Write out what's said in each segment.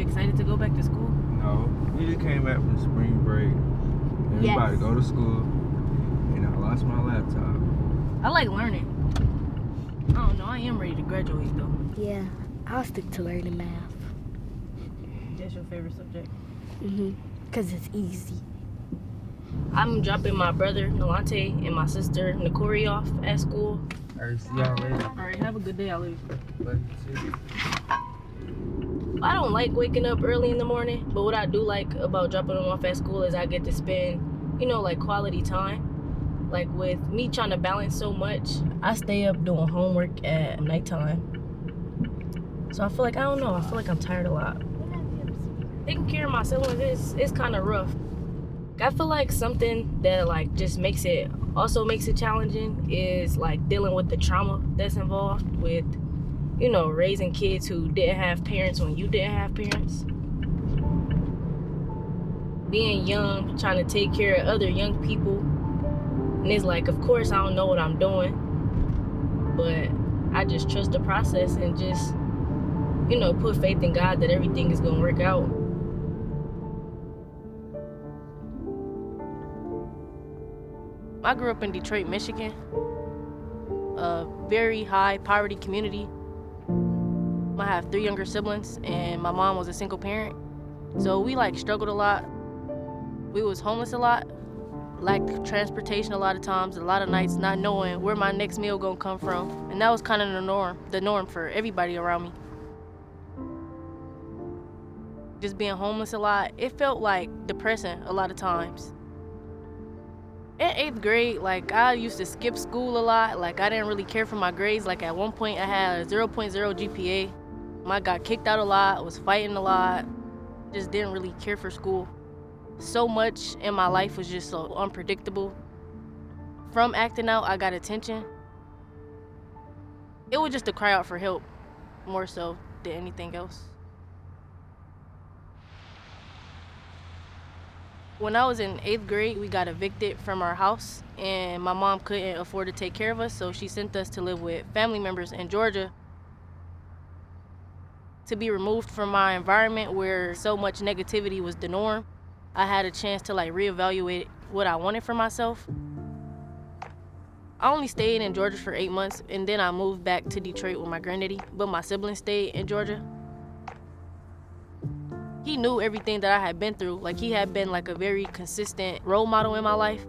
excited to go back to school? No, we just came back from spring break. And we about to go to school. And I lost my laptop. I like learning. I don't know, I am ready to graduate though. Yeah, I'll stick to learning math. That's your favorite subject? Because it's easy. I'm dropping my brother, Nalante, and my sister, Nikori, off at school. Alright, see y'all later. Alright, have a good day, I'll leave. Bye. See you. I don't like waking up early in the morning, but what I do like about dropping them off at school is I get to spend, you know, like quality time. Like with me trying to balance so much, I stay up doing homework at nighttime. So I feel like, I don't know, I feel like I'm tired a lot. Taking care of my siblings is kind of rough. I feel like something that like just makes it challenging is like dealing with the trauma that's involved with, you know, raising kids who didn't have parents when you didn't have parents. Being young, trying to take care of other young people. And it's like, of course, I don't know what I'm doing, but I just trust the process and just, you know, put faith in God that everything is going to work out. I grew up in Detroit, Michigan, a very high poverty community. I have 3 younger siblings, and my mom was a single parent. So we like struggled a lot. We was homeless a lot, lacked transportation a lot of times, a lot of nights not knowing where my next meal gonna come from. And that was kind of the norm for everybody around me. Just being homeless a lot, it felt like depressing a lot of times. In 8th grade, like I used to skip school a lot. Like I didn't really care for my grades. Like at one point I had a 0.0 GPA. I got kicked out a lot, was fighting a lot, just didn't really care for school. So much in my life was just so unpredictable. From acting out, I got attention. It was just a cry out for help, more so than anything else. When I was in 8th grade, we got evicted from our house, and my mom couldn't afford to take care of us, so she sent us to live with family members in Georgia. To be removed from my environment where so much negativity was the norm, I had a chance to like reevaluate what I wanted for myself. I only stayed in Georgia for 8 months, and then I moved back to Detroit with my granddaddy, but my siblings stayed in Georgia. He knew everything that I had been through. Like he had been like a very consistent role model in my life,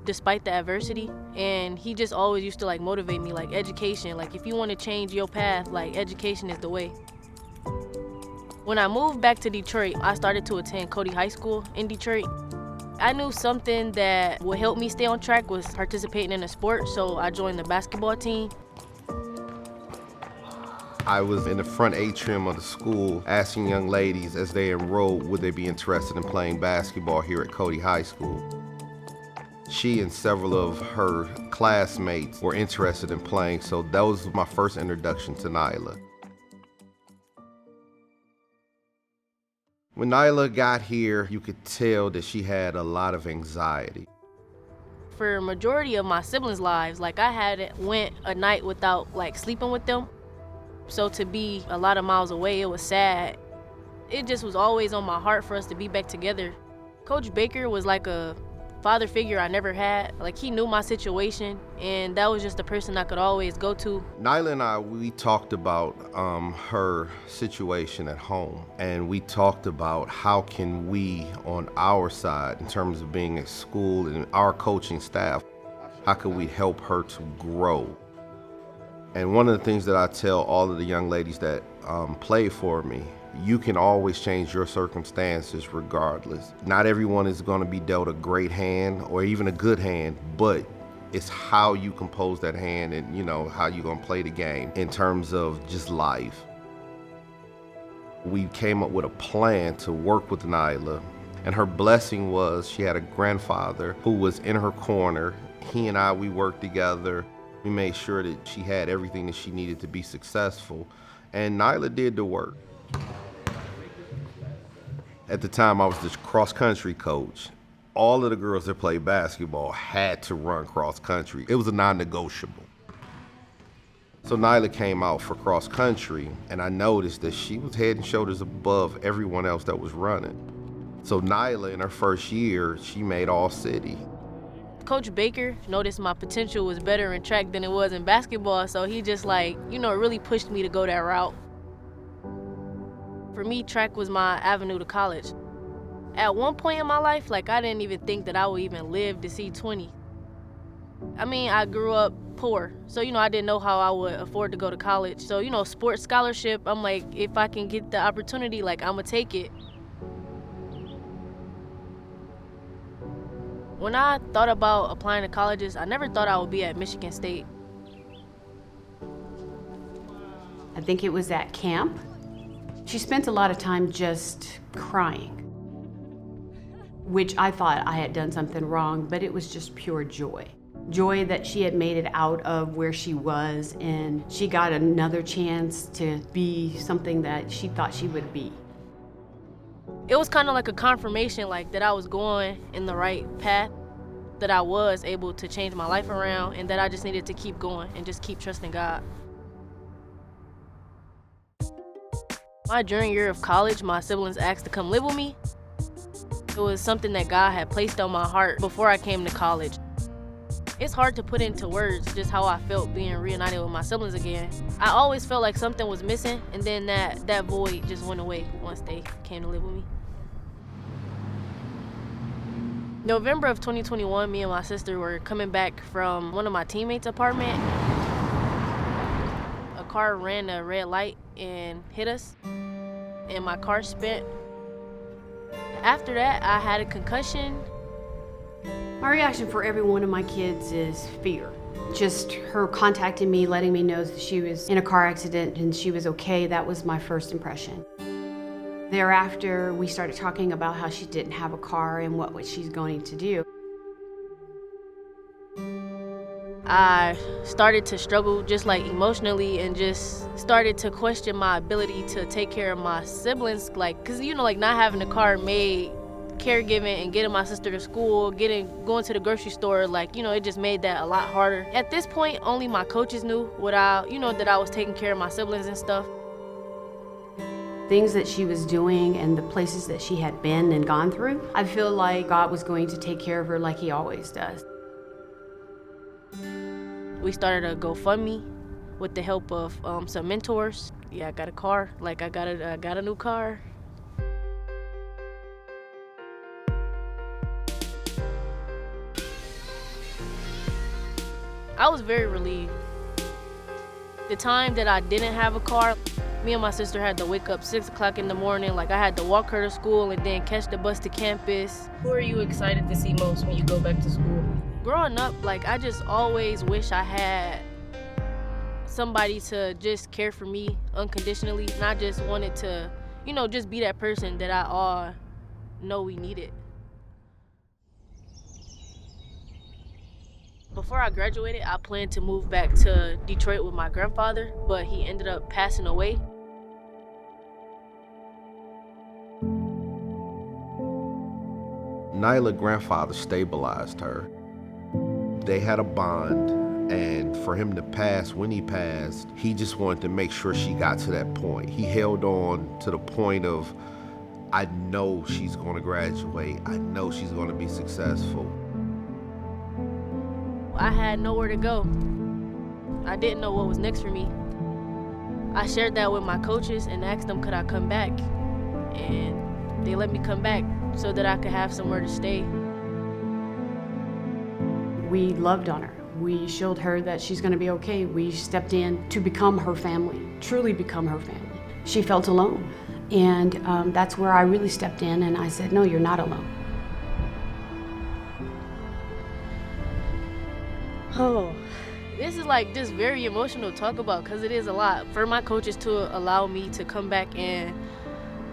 despite the adversity. And he just always used to like motivate me, like education. Like if you want to change your path, like education is the way. When I moved back to Detroit, I started to attend Cody High School in Detroit. I knew something that would help me stay on track was participating in a sport, so I joined the basketball team. I was in the front atrium of the school asking young ladies as they enrolled would they be interested in playing basketball here at Cody High School. She and several of her classmates were interested in playing, so that was my first introduction to Nyla. When Nyla got here, you could tell that she had a lot of anxiety. For a majority of my siblings' lives, like I hadn't went a night without like sleeping with them. So to be a lot of miles away, it was sad. It just was always on my heart for us to be back together. Coach Baker was like a father figure I never had. Like he knew my situation, and that was just the person I could always go to. Nyla and I, we talked about her situation at home, and we talked about how can we, on our side, in terms of being at school and our coaching staff, how could we help her to grow? And one of the things that I tell all of the young ladies that play for me, you can always change your circumstances regardless. Not everyone is going to be dealt a great hand or even a good hand, but it's how you compose that hand and, you know, how you're going to play the game in terms of just life. We came up with a plan to work with Nyla, and her blessing was she had a grandfather who was in her corner. He and I, we worked together. We made sure that she had everything that she needed to be successful, and Nyla did the work. At the time, I was the cross-country coach. All of the girls that played basketball had to run cross-country. It was a non-negotiable. So Nala came out for cross country, and I noticed that she was head and shoulders above everyone else that was running. So Nala, in her first year, she made all city. Coach Baker noticed my potential was better in track than it was in basketball, so he just really pushed me to go that route. For me, track was my avenue to college. At one point in my life, I didn't even think that I would even live to see 20. I grew up poor, so, I didn't know how I would afford to go to college. So, sports scholarship, I'm like, if I can get the opportunity, I'm gonna take it. When I thought about applying to colleges, I never thought I would be at Michigan State. I think it was at camp. She spent a lot of time just crying, which I thought I had done something wrong, but it was just pure joy. Joy that she had made it out of where she was, and she got another chance to be something that she thought she would be. It was kind of like a confirmation, that I was going in the right path, that I was able to change my life around, and that I just needed to keep going and just keep trusting God. My junior year of college, my siblings asked to come live with me. It was something that God had placed on my heart before I came to college. It's hard to put into words just how I felt being reunited with my siblings again. I always felt like something was missing, and then that void just went away once they came to live with me. November of 2021, me and my sister were coming back from one of my teammates' apartment. A car ran a red light and hit us, and my car spent. After that, I had a concussion. My reaction for every one of my kids is fear. Just her contacting me, letting me know that she was in a car accident and she was okay, that was my first impression. Thereafter, we started talking about how she didn't have a car and what she's going to do. I started to struggle just emotionally, and just started to question my ability to take care of my siblings, cause not having a car made caregiving and getting my sister to school, going to the grocery store, it just made that a lot harder. At this point, only my coaches knew that I was taking care of my siblings and stuff. Things that she was doing and the places that she had been and gone through, I feel like God was going to take care of her like he always does. We started a GoFundMe with the help of some mentors. Yeah, I got a car. I got a new car. I was very relieved. The time that I didn't have a car, me and my sister had to wake up 6 o'clock in the morning. I had to walk her to school and then catch the bus to campus. Who are you excited to see most when you go back to school? Growing up, I just always wish I had somebody to just care for me unconditionally. And I just wanted to, just be that person that I all know we needed. Before I graduated, I planned to move back to Detroit with my grandfather, but he ended up passing away. Nala's grandfather stabilized her. They had a bond, and for him to pass when he passed, he just wanted to make sure she got to that point. He held on to the point of, I know she's going to graduate. I know she's going to be successful. I had nowhere to go. I didn't know what was next for me. I shared that with my coaches and asked them could I come back, and they let me come back so that I could have somewhere to stay. We loved on her. We showed her that she's going to be okay. We stepped in to become her family, truly become her family. She felt alone, and that's where I really stepped in, and I said, no, you're not alone. Oh, this is just very emotional to talk about, because it is a lot. For my coaches to allow me to come back and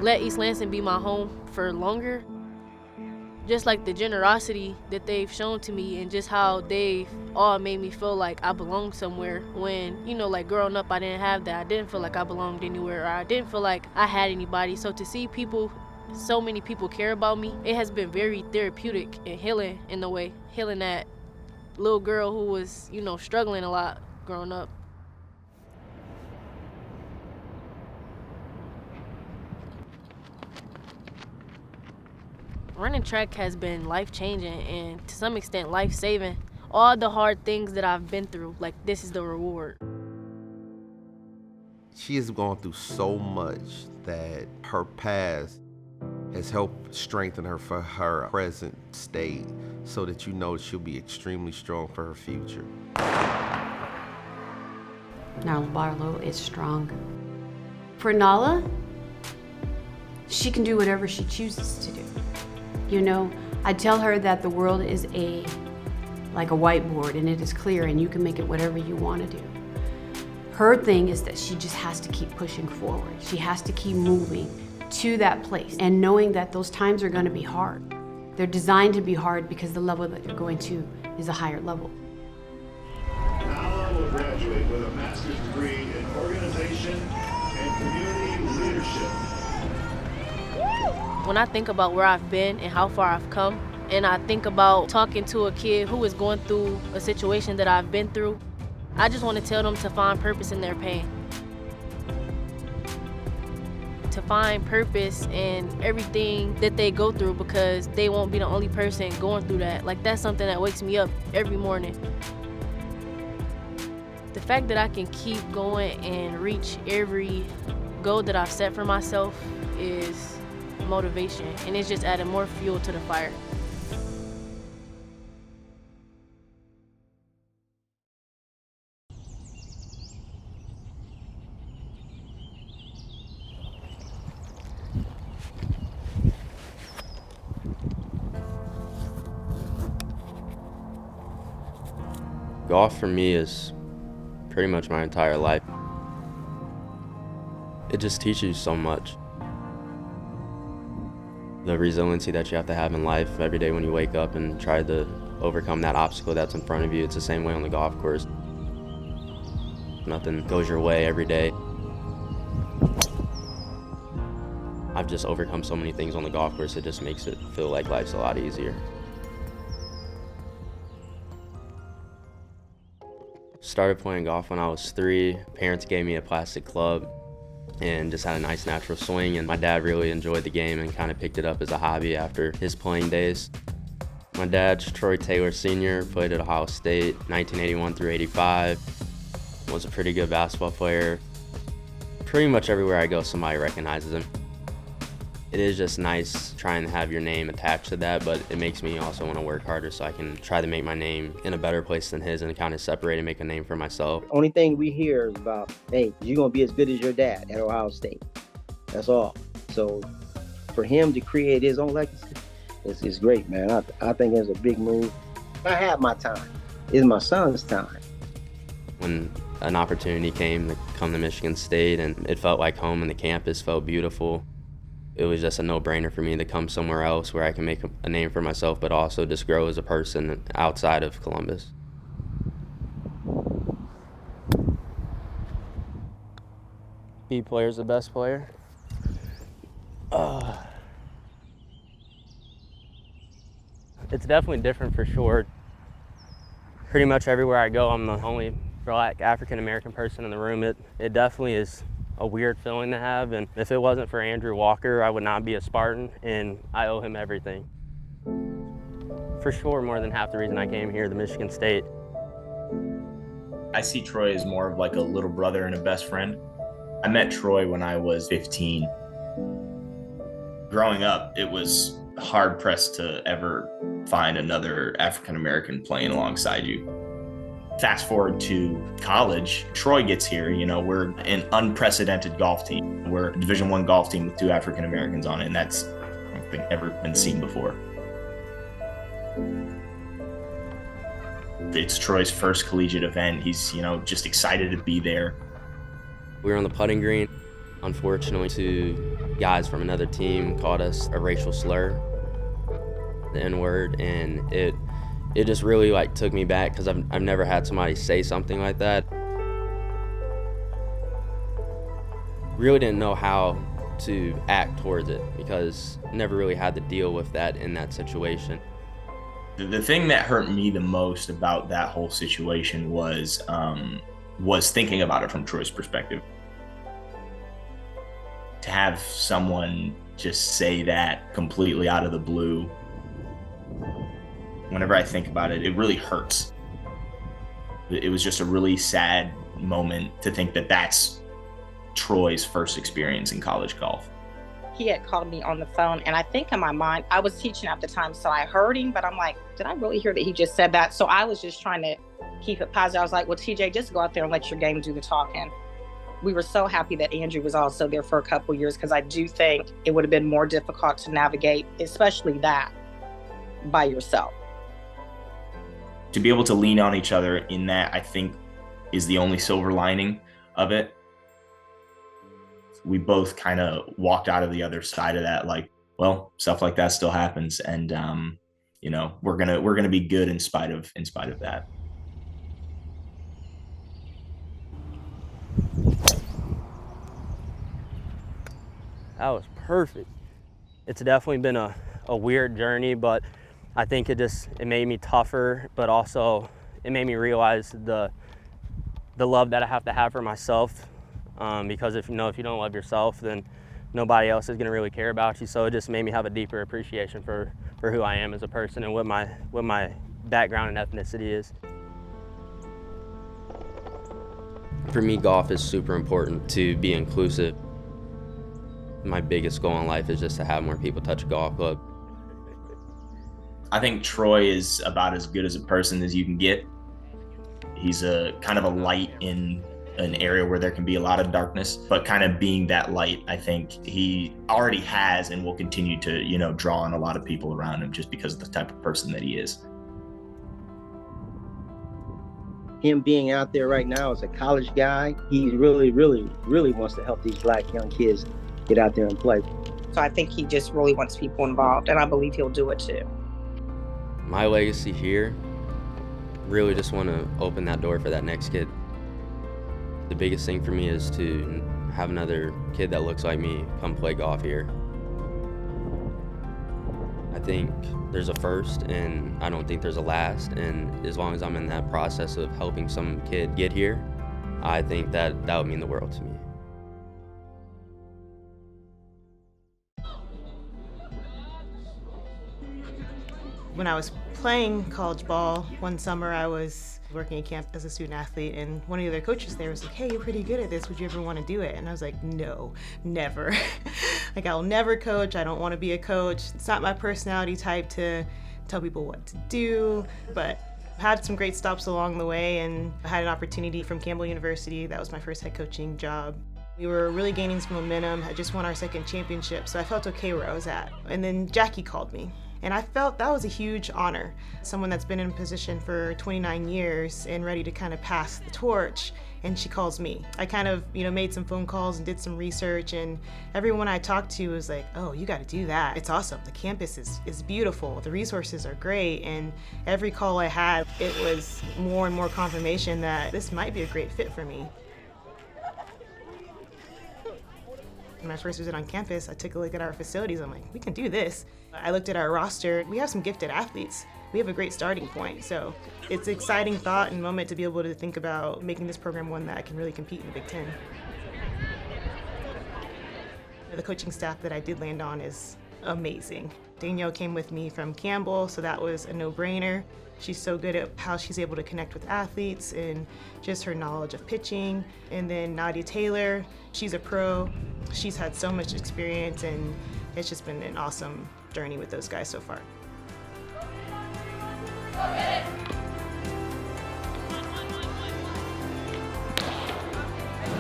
let East Lansing be my home for longer, just the generosity that they've shown to me, and just how they've all made me feel like I belong somewhere when, growing up I didn't have that. I didn't feel like I belonged anywhere, or I didn't feel like I had anybody. So to see so many people care about me, it has been very therapeutic and healing in a way, healing that little girl who was, struggling a lot growing up. Running track has been life-changing and to some extent life-saving. All the hard things that I've been through, like this is the reward. She has gone through so much that her past has helped strengthen her for her present state so that you know she'll be extremely strong for her future. Nala Barlow is strong. For Nala, she can do whatever she chooses to do. You know, I tell her that the world is like a whiteboard and it is clear and you can make it whatever you want to do. Her thing is that she just has to keep pushing forward. She has to keep moving to that place and knowing that those times are going to be hard. They're designed to be hard because the level that you're going to is a higher level. Nala will graduate with a master's degree in organization and community leadership. When I think about where I've been and how far I've come, and I think about talking to a kid who is going through a situation that I've been through, I just want to tell them to find purpose in their pain. To find purpose in everything that they go through because they won't be the only person going through that. Like, that's something that wakes me up every morning. The fact that I can keep going and reach every goal that I've set for myself is motivation, and it's just adding more fuel to the fire. Golf for me is pretty much my entire life. It just teaches you so much. The resiliency that you have to have in life every day when you wake up and try to overcome that obstacle that's in front of you. It's the same way on the golf course. Nothing goes your way every day. I've just overcome so many things on the golf course, it just makes it feel like life's a lot easier. Started playing golf when I was 3. Parents gave me a plastic club and just had a nice natural swing, and my dad really enjoyed the game and kind of picked it up as a hobby after his playing days. My dad's Troy Taylor Sr., played at Ohio State 1981 through 85, was a pretty good basketball player. Pretty much everywhere I go somebody recognizes him. It is just nice trying to have your name attached to that, but it makes me also want to work harder so I can try to make my name in a better place than his and kind of separate and make a name for myself. Only thing we hear is about, hey, you're going to be as good as your dad at Ohio State. That's all. So for him to create his own legacy is great, man. I think it's a big move. I have my time. It's my son's time. When an opportunity came to come to Michigan State and it felt like home and the campus felt beautiful, it was just a no-brainer for me to come somewhere else where I can make a name for myself, but also just grow as a person outside of Columbus. B player's the best player. It's definitely different for sure. Pretty much everywhere I go, I'm the only Black African-American person in the room. It definitely is a weird feeling to have, and if it wasn't for Andrew Walker, I would not be a Spartan, and I owe him everything. For sure, more than half the reason I came here to Michigan State. I see Troy as more of like a little brother and a best friend. I met Troy when I was 15. Growing up, it was hard pressed to ever find another African-American playing alongside you. Fast forward to college, Troy gets here, we're an unprecedented golf team. We're a Division I golf team with 2 African Americans on it, and that's, I don't think, ever been seen before. It's Troy's first collegiate event. He's, just excited to be there. We were on the putting green. Unfortunately, 2 guys from another team called us a racial slur, the N-word, and it just really took me back because I've never had somebody say something like that. Really didn't know how to act towards it because I never really had to deal with that in that situation. The thing that hurt me the most about that whole situation was thinking about it from Troy's perspective. To have someone just say that completely out of the blue, whenever I think about it, it really hurts. It was just a really sad moment to think that that's Troy's first experience in college golf. He had called me on the phone, and I think in my mind, I was teaching at the time, so I heard him, but I'm like, did I really hear that he just said that? So I was just trying to keep it positive. I was like, well, TJ, just go out there and let your game do the talking. We were so happy that Andrew was also there for a couple of years, because I do think it would have been more difficult to navigate, especially that, by yourself. To be able to lean on each other in that, I think, is the only silver lining of it. We both kind of walked out of the other side of that like, well, stuff like that still happens, and you know, we're gonna be good in spite of that. That was perfect. It's definitely been a weird journey, but I think it made me tougher, but also it made me realize the love that I have to have for myself. Because if you don't love yourself, then nobody else is gonna really care about you. So it just made me have a deeper appreciation for who I am as a person and what my background and ethnicity is. For me, golf is super important to be inclusive. My biggest goal in life is just to have more people touch a golf club. I think Troy is about as good as a person as you can get. He's a kind of a light in an area where there can be a lot of darkness, but kind of being that light, I think he already has and will continue to, draw on a lot of people around him just because of the type of person that he is. Him being out there right now as a college guy, he really, really, really wants to help these Black young kids get out there and play. So I think he just really wants people involved, and I believe he'll do it too. My legacy here, really just want to open that door for that next kid. The biggest thing for me is to have another kid that looks like me come play golf here. I think there's a first, and I don't think there's a last, and as long as I'm in that process of helping some kid get here, I think that would mean the world to me. When I was playing college ball, one summer I was working at camp as a student athlete, and one of the other coaches there was like, hey, you're pretty good at this, would you ever want to do it? And I was like, no, never. Like, I'll never coach, I don't want to be a coach. It's not my personality type to tell people what to do, but I had some great stops along the way, and I had an opportunity from Campbell University. That was my first head coaching job. We were really gaining some momentum, had just won our second championship, so I felt okay where I was at. And then Jackie called me. And I felt that was a huge honor. Someone that's been in a position for 29 years and ready to kind of pass the torch, and she calls me. I kind of, made some phone calls and did some research, and everyone I talked to was like, oh, you gotta do that. It's awesome. The campus is beautiful. The resources are great. And every call I had, it was more and more confirmation that this might be a great fit for me. When I first visited on campus, I took a look at our facilities. I'm like, we can do this. I looked at our roster. We have some gifted athletes. We have a great starting point. So it's an exciting thought and moment to be able to think about making this program one that can really compete in the Big Ten. The coaching staff that I did land on is amazing. Danielle came with me from Campbell, so that was a no-brainer. She's so good at how she's able to connect with athletes and just her knowledge of pitching. And then Nadia Taylor, she's a pro. She's had so much experience, and it's just been an awesome journey with those guys so far.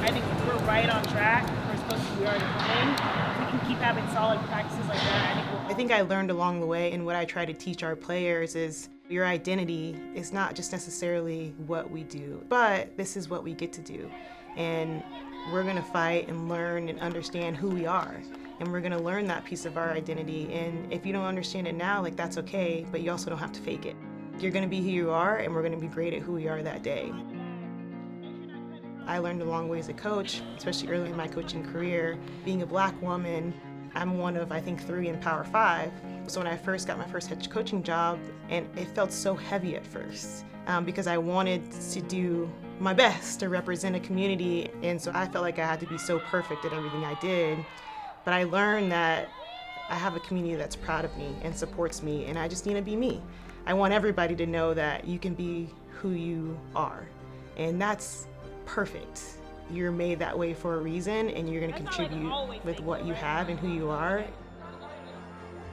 I think we're right on track. We're supposed to be already playing. If we can keep having solid practices like that, I think I learned along the way, and what I try to teach our players is your identity is not just necessarily what we do, but this is what we get to do. And we're gonna fight and learn and understand who we are. And we're gonna learn that piece of our identity. And if you don't understand it now, that's okay, but you also don't have to fake it. You're gonna be who you are, and we're gonna be great at who we are that day. I learned a long way as a coach, especially early in my coaching career. Being a Black woman, I'm one of, I think, 3 in Power 5. So when I first got my first head coaching job, and it felt so heavy at first, because I wanted to do my best to represent a community, and so I felt like I had to be so perfect at everything I did. But I learned that I have a community that's proud of me and supports me, and I just need to be me. I want everybody to know that you can be who you are, and that's perfect. You're made that way for a reason, and you're going to contribute with what you have and who you are.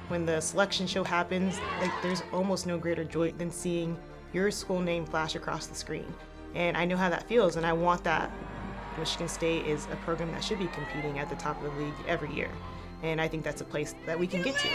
When the selection show happens, like, there's almost no greater joy than seeing your school name flash across the screen. And I know how that feels, and I want that. Michigan State is a program that should be competing at the top of the league every year. And I think that's a place that we can get to.